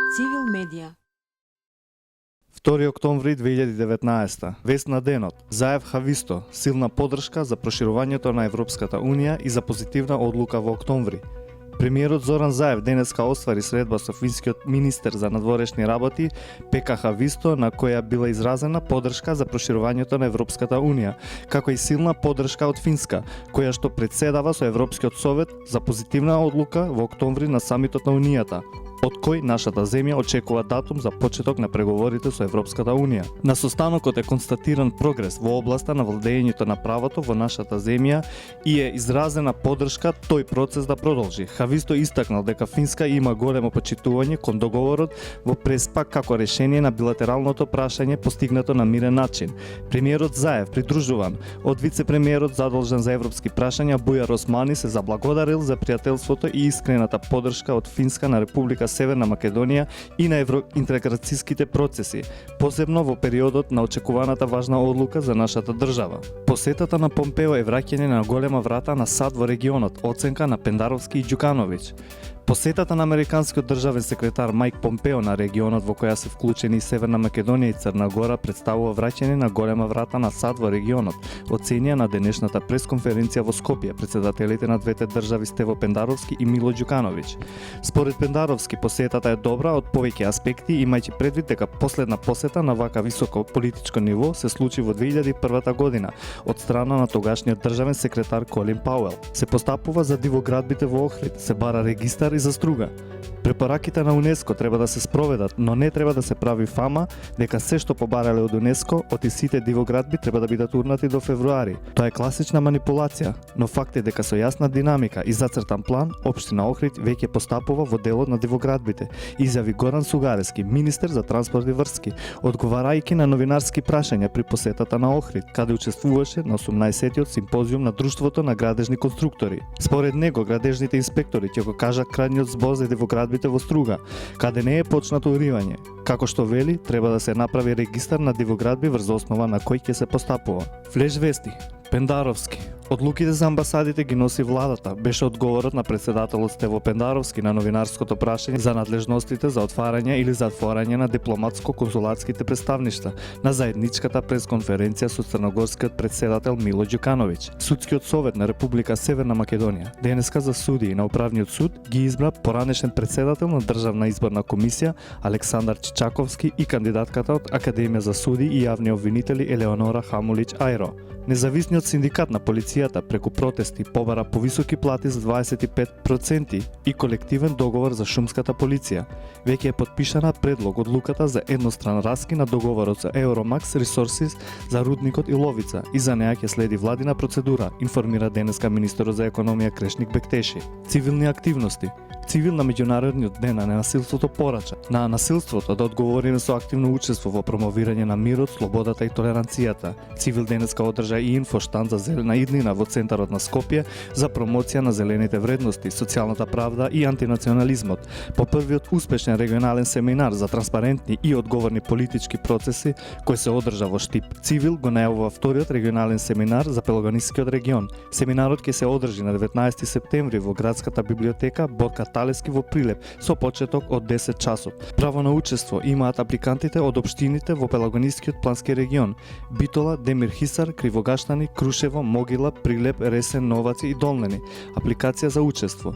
Цивил медија. 2 октомври 2019. Вест на денот. Заев Хависто, силна поддршка за проширувањето на Европската Унија и за позитивна одлука во октомври. Премиерот Зоран Заев денеска оствари средба со финскиот министер за надворешни работи Пека Хависто, на која била изразена поддршка за проширувањето на Европската Унија, како и силна поддршка од Финска, која што председава со Европскиот совет за позитивна одлука во октомври на самитот на Унијата, од кој нашата земја очекува датум за почеток на преговорите со Европската Унија. На состанокот е констатиран прогрес во областа на владењето на правото во нашата земја и е изразена поддршка тој процес да продолжи. Хависто истакнал дека Финска има големо почитување кон договорот во Преспа како решение на билатералното прашање постигнато на мирен начин. Премиерот Заев, придружуван од вице-премиерот задолжен за европски прашања Бујар Османи, се заблагодарил за пријателството и искрената поддршка од Финска на Република Северна Македонија и на евроинтеграцијските процеси, посебно во периодот на очекуваната важна одлука за нашата држава. Посетата на Помпео е враќање на голема врата на САД во регионот, оценка на Пендаровски и Ѓукановиќ. Посетата на американскиот државен секретар Мајк Помпео на регионот во која се вклучени и Северна Македонија и Црна Гора представува враќање на голема врата на САД во регионот, оценија на денешната пресконференција во Скопје председателите на двете држави Стево Пендаровски и Мило Ѓукановиќ. Според Пендаровски, посетата е добра од повеќе аспекти, имајќи предвид дека последна посета на вака високо политичко ниво се случи во 2001 година од страна на тогашниот државен секретар Колин Пауел. Се постапува за дивоградбите во Охрид, се бара регистар и заструга. Препораките на УНЕСКО треба да се спроведат, но не треба да се прави фама дека се што побарале од УНЕСКО од и сите дивоградби треба да бидат урнати до февруари. Тоа е класична манипулација, но факт е дека со јасна динамика и зацртан план, општина Охрид веќе постапува во делот на дивоградбите, изјави Горан Сугарески, министер за транспорт и врски, одговарајќи на новинарски прашања при посетата на Охрид, каде учествуваше на 18-тиот симпозиум на Друштвото на градежни конструктори. Според него, градежните инспектори ќе го кажат крајниот збор за дивоградбите во Струга, каде не е почнато уривање. Како што вели, треба да се направи регистар на дивоградби врз основа на кој ќе се постапува. Флеш вести. Пендаровски. Одлуките за амбасадите ги носи владата, беше одговорот на председателот Стево Пендаровски на новинарското прашање за надлежностите за отварање или затворање на дипломатско-консулатските представништва на заедничката пресконференција со црногорскиот председател Мило Ѓукановиќ. Судскиот совет на Република Северна Македонија денеска за судии на Управниот суд ги избра поранешен председател на Државна изборна комисија Александар Чичаковски и кандидатката од Академија за суди и јавни обвинители Елеонора Хамулиќ Ајро. Независниот синдикат на полицијата преку протести побара повисоки плати за 25% и колективен договор за шумската полиција. Веќе е подпишана предлог одлуката за едностран раскин на договорот со Euromax Resources за рудникот Иловица и за неа ќе следи владина процедура, информира денеска министерот за економија Крешник Бектеши. Цивилни активности. Цивил на меѓународниот ден на ненасилството порача на насилството да одговори со активно учество во промовирање на мирот, слободата и толеранцијата. Цивил денеска одржа и инфоштанд за зелена иднина во центарот на Скопје за промоција на зелените вредности, социјалната правда и антинационализмот. По првиот успешен регионален семинар за транспарентни и одговорни политички процеси кој се одржа во Штип, Цивил го најавува вториот регионален семинар за Пелагонискиот регион. Семинарот ќе се одржи на 19 септември во градската библиотека Борка Талески во Прилеп со почеток од 10 часот. Право на учество имаат апликантите од општините во Пелагонискиот плански регион: Битола, Демир Хисар, Кривогаштани, Крушево, Могила, Прилеп, Ресен, Новаци и Долнени. Апликација за учество.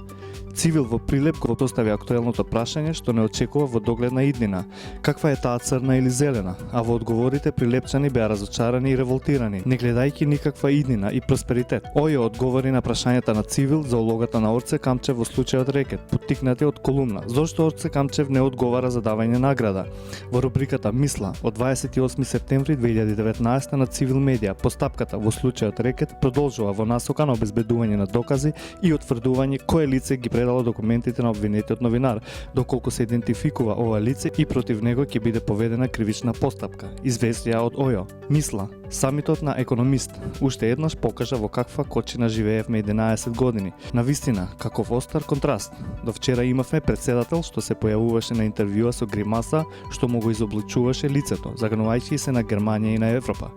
Цивил во Прилеп го постави актуелното прашање што не очекува во догледна иднина. Каква е таа црна или зелена? А во одговорите прилепчани беа разочарани и револтирани, не гледајќи никаква иднина и просперитет. Ојо одговори на прашањата на Цивил за улогата на Орце Камчев во случајот Рекет, поттикнати од колумна. Зошто Орце Камчев не одговара за давање награда? Во рубриката Мисла од 28 септември 2019 на Цивил медија, постапката во случајот Рекет продолжува во насока на обезбедување на докази и утврдување кое лице ги предало документите на обвинетиот новинар, доколку се идентификува ова лице и против него ќе биде поведена кривична постапка. Известија од ОЈО. Мисла. Самитот на економист уште еднаш покажа во каква кочина живеевме 11 години. Навистина, каков остар контраст. До вчера имавме председател што се појавуваше на интервјуа со гримаса што му го изобличуваше лицето, заканувајќи се на Германија и на Европа.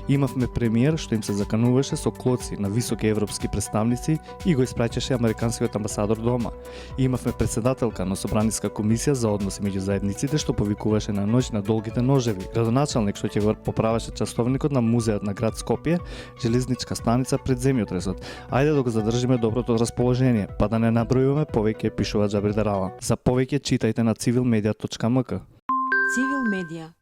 Имавме премиер што им се закануваше со клоци на високи европски представници и го испраќаше американскиот амбасадор дома. Имавме председателка на Собраниска комисија за односи меѓу заедниците што повикуваше на ноќ на долгите ножеви, градоначалник што ќе го поправеше часовникот на музеот на град Скопје, железничка станица пред земјотресот. Ајде да го задржиме доброто расположение, па да не набројуваме повеќе, пишува Џабир Дарала. За повеќе читајте на civilmedia.mk. Civil Media